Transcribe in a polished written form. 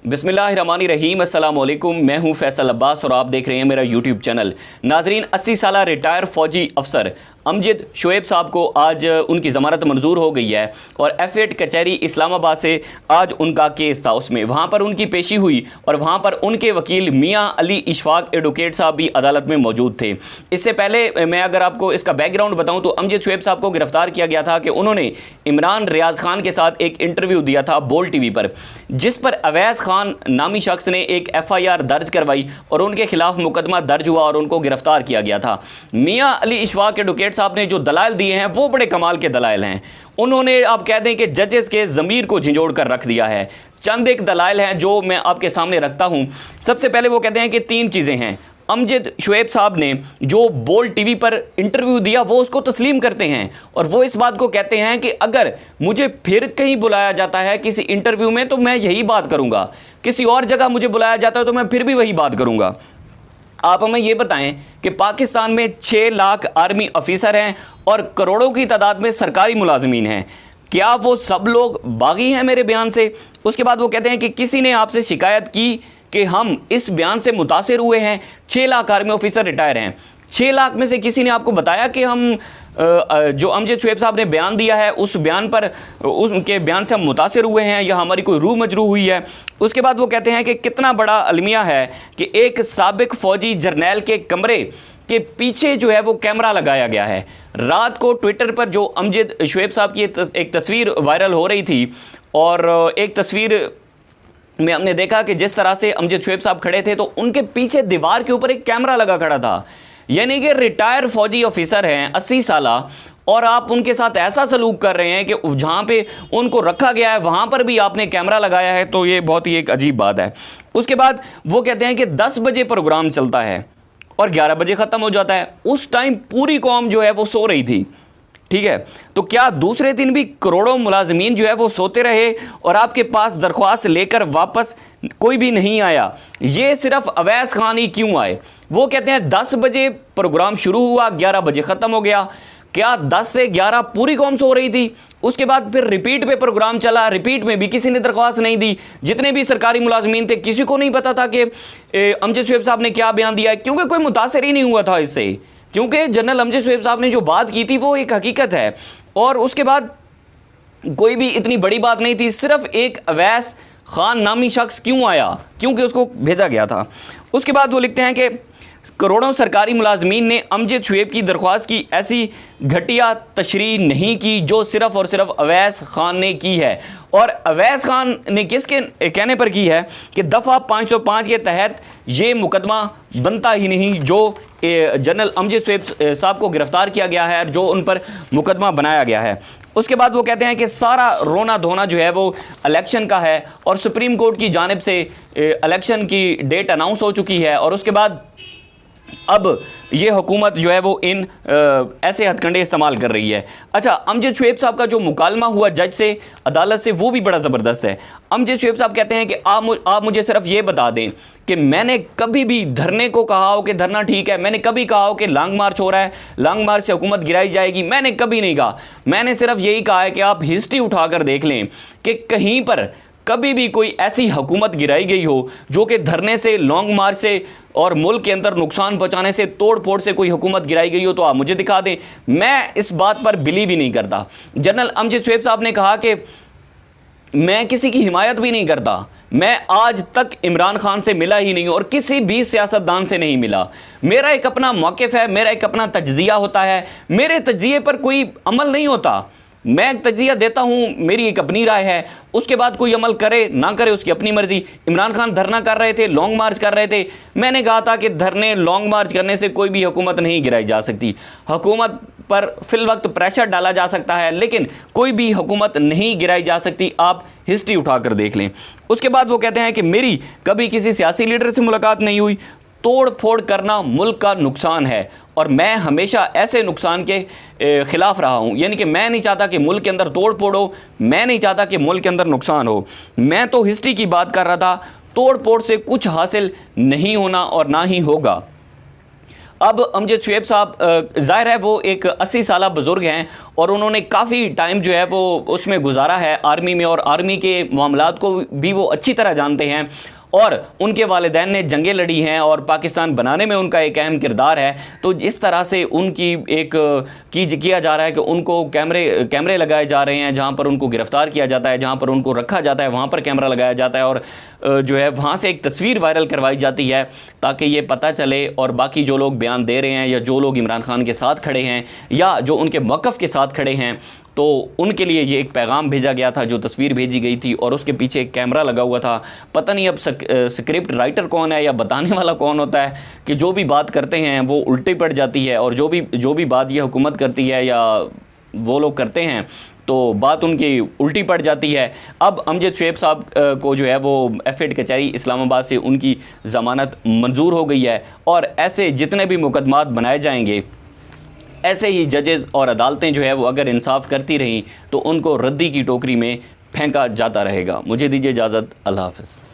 बिस्मिल्लाहिर्रहमानिर्रहीम, अस्सलाम वालेकुम। मैं हूं फैसल अब्बास और आप देख रहे हैं मेरा यूट्यूब चैनल। नाजरीन, 80 साल रिटायर फौजी अफसर अमजद शुएब साहब को आज उनकी ज़मानत मंजूर हो गई है और F8 कचहरी इस्लामाबाद से आज उनका केस था, उसमें वहाँ पर उनकी पेशी हुई और वहाँ पर उनके वकील मियाँ अली इशफाक एडवोकेट साहब भी अदालत में मौजूद थे। इससे पहले मैं अगर आपको इसका बैकग्राउंड बताऊँ तो अमजद शुएब साहब को गिरफ्तार किया गया था कि उन्होंने इमरान रियाज खान के साथ एक इंटरव्यू दिया था बोल TV पर, जिस पर अवैस खान नामी शख्स ने एक FIR दर्ज करवाई और उनके खिलाफ मुकदमा दर्ज हुआ और उनको गिरफ्तार किया गया था। मियाँ अली इशफाक एडवोकेट साहब ने जो दलाइल दिए हैं वो बड़े कमाल के दलाइल हैं। उन्होंने आप कह दें कि जजेस के ज़मीर को झिंझोड़ कर रख दिया है। चंद एक दलाइल हैं जो मैं आपके सामने रखता हूं। सबसे पहले वो कहते हैं कि 3 चीज़ें हैं। अमजद शुएब साहब ने जो बोल TV पर इंटरव्यू दिया वो उसको तस्लीम करते हैं और वो इस बात को कहते हैं कि अगर मुझे फिर कहीं बुलाया जाता है किसी इंटरव्यू में तो मैं यही बात करूंगा, किसी और जगह मुझे बुलाया जाता है तो मैं फिर भी वही बात करूंगा। आप हमें ये बताएं कि पाकिस्तान में 6 लाख आर्मी ऑफिसर हैं और करोड़ों की तादाद में सरकारी मुलाजमीन हैं, क्या वो सब लोग बागी हैं मेरे बयान से? उसके बाद वो कहते हैं कि किसी ने आपसे शिकायत की कि हम इस बयान से मुतासिर हुए हैं। 6 लाख आर्मी ऑफिसर रिटायर हैं, 6 लाख में से किसी ने आपको बताया कि हम जो अमजद शुएब साहब ने बयान दिया है उस बयान पर, उसके बयान से हम मुतासिर हुए हैं या हमारी कोई रूह मजरू हुई है? उसके बाद वो कहते हैं कि कितना बड़ा अलमिया है कि एक साबिक फौजी जर्नैल के कमरे के पीछे जो है वो कैमरा लगाया गया है। रात को ट्विटर पर जो अमजद शुएब साहब की एक तस्वीर वायरल हो रही थी और एक तस्वीर में हमने देखा कि जिस तरह से अमजद शुएब साहब खड़े थे तो उनके पीछे दीवार के ऊपर एक कैमरा लगा खड़ा था। यानी कि रिटायर फौजी ऑफिसर हैं 80 साल और आप उनके साथ ऐसा सलूक कर रहे हैं कि जहाँ पे उनको रखा गया है वहाँ पर भी आपने कैमरा लगाया है, तो ये बहुत ही एक अजीब बात है। उसके बाद वो कहते हैं कि 10 बजे प्रोग्राम चलता है और 11 बजे ख़त्म हो जाता है। उस टाइम पूरी कौम जो है वो सो रही थी, ठीक है, तो क्या दूसरे दिन भी करोड़ों मुलाजमीन जो है वो सोते रहे और आपके पास दरख्वास्त लेकर वापस कोई भी नहीं आया? ये सिर्फ अवैस खान ही क्यों आए? वो कहते हैं 10 बजे प्रोग्राम शुरू हुआ, 11 बजे ख़त्म हो गया। क्या 10 से 11 पूरी कौम सो रही थी? उसके बाद फिर रिपीट पे प्रोग्राम चला, रिपीट में भी किसी ने दरख्वास्त नहीं दी। जितने भी सरकारी मुलाजमीन थे किसी को नहीं पता था कि अमजद शुएब साहब ने क्या बयान दिया है, क्योंकि कोई मुतासर ही नहीं हुआ था इससे, क्योंकि जनरल अमजद शुएब साहब ने जो बात की थी वो एक हकीकत है और उसके बाद कोई भी इतनी बड़ी बात नहीं थी। सिर्फ एक अवैस खान नामी शख्स क्यों आया? क्योंकि उसको भेजा गया था। उसके बाद वो लिखते हैं कि करोड़ों सरकारी मुलाजमीन ने अमजद शुएब की दरख्वास्त की ऐसी घटिया तशरीह नहीं की जो सिर्फ और सिर्फ अवैस खान ने की है। और अवैस खान ने किसके कहने पर की है कि दफ़ा 505 के तहत ये मुकदमा बनता ही नहीं जो जनरल अमजद शुएब साहब को गिरफ्तार किया गया है, जो उन पर मुकदमा बनाया गया है। उसके बाद वो कहते हैं कि सारा रोना धोना जो है वो इलेक्शन का है और सुप्रीम कोर्ट की जानिब से इलेक्शन की डेट अनाउंस हो चुकी है और उसके बाद अब ये हुकूमत जो है वो इन ऐसे हथकंडे इस्तेमाल कर रही है। अच्छा, अमजद शुएब साहब का जो मुकालमा हुआ जज से, अदालत से, वो भी बड़ा ज़बरदस्त है। अमजद शुएब साहब कहते हैं कि आप मुझे सिर्फ ये बता दें कि मैंने कभी भी धरने को कहा हो कि धरना ठीक है, मैंने कभी कहा हो कि लॉन्ग मार्च हो रहा है, लॉन्ग मार्च से हुकूमत गिराई जाएगी, मैंने कभी नहीं कहा। मैंने सिर्फ यही कहा है कि आप हिस्ट्री उठाकर देख लें कि कहीं पर कभी भी कोई ऐसी हुकूमत गिराई गई हो जो कि धरने से, लॉन्ग मार्च से और मुल्क के अंदर नुकसान पहुंचाने से, तोड़ फोड़ से कोई हुकूमत गिराई गई हो तो आप मुझे दिखा दें। मैं इस बात पर बिलीव ही नहीं करता। जनरल अमजद शुएब साहब ने कहा कि मैं किसी की हिमायत भी नहीं करता, मैं आज तक इमरान खान से मिला ही नहीं और किसी भी सियासतदान से नहीं मिला। मेरा एक अपना मौक़िफ़ है, मेरा एक अपना तज्ज़िया होता है, मेरे तज्ज़िये पर कोई अमल नहीं होता। मैं एक तज्ज़िया देता हूँ, मेरी एक अपनी राय है, उसके बाद कोई अमल करे ना करे उसकी अपनी मर्ज़ी। इमरान खान धरना कर रहे थे, लॉन्ग मार्च कर रहे थे, मैंने कहा था कि धरने, लॉन्ग मार्च करने से कोई भी हुकूमत नहीं गिराई जा सकती। हुकूमत पर फिल वक्त प्रेशर डाला जा सकता है लेकिन कोई भी हुकूमत नहीं गिराई जा सकती। आप हिस्ट्री उठाकर देख लें। उसके बाद वो कहते हैं कि मेरी कभी किसी सियासी लीडर से मुलाकात नहीं हुई, तोड़ फोड़ करना मुल्क का नुकसान है और मैं हमेशा ऐसे नुकसान के ख़िलाफ़ रहा हूँ। यानी कि मैं नहीं चाहता कि मुल्क के अंदर तोड़ फोड़ हो, मैं नहीं चाहता कि मुल्क के अंदर नुकसान हो। मैं तो हिस्ट्री की बात कर रहा था, तोड़ फोड़ से कुछ हासिल नहीं होना और ना ही होगा। अब अमजद शुएब साहब ज़ाहिर है वो एक 80 साला बुज़ुर्ग हैं और उन्होंने काफ़ी टाइम जो है वो उसमें गुजारा है आर्मी में, और आर्मी के मामलात को भी वो अच्छी तरह जानते हैं, और उनके वालिदैन ने जंगें लड़ी हैं और पाकिस्तान बनाने में उनका एक अहम किरदार है। तो जिस तरह से उनकी एक किया जा रहा है कि उनको कैमरे लगाए जा रहे हैं, जहां पर उनको गिरफ्तार किया जाता है, जहां पर उनको रखा जाता है वहां पर कैमरा लगाया जाता है, और जो है वहाँ से एक तस्वीर वायरल करवाई जाती है ताकि ये पता चले, और बाकी जो लोग बयान दे रहे हैं या जो लोग इमरान खान के साथ खड़े हैं या जो उनके मौक़िफ़ के साथ खड़े हैं, तो उनके लिए ये एक पैगाम भेजा गया था, जो तस्वीर भेजी गई थी और उसके पीछे एक कैमरा लगा हुआ था। पता नहीं अब स्क्रिप्ट राइटर कौन है या बताने वाला कौन होता है कि जो भी बात करते हैं वो उल्टी पड़ जाती है, और जो भी बात ये हुकूमत करती है या वो लोग करते हैं तो बात उनकी उल्टी पड़ जाती है। अब अमजद शुएब साहब को जो है वो एफएड कचहरी इस्लामाबाद से उनकी ज़मानत मंजूर हो गई है, और ऐसे जितने भी मुकदमात बनाए जाएंगे, ऐसे ही जजेस और अदालतें जो है वो अगर इंसाफ करती रहीं तो उनको रद्दी की टोकरी में फेंका जाता रहेगा। मुझे दीजिए इजाज़त, अल्लाह हाफ़िज़।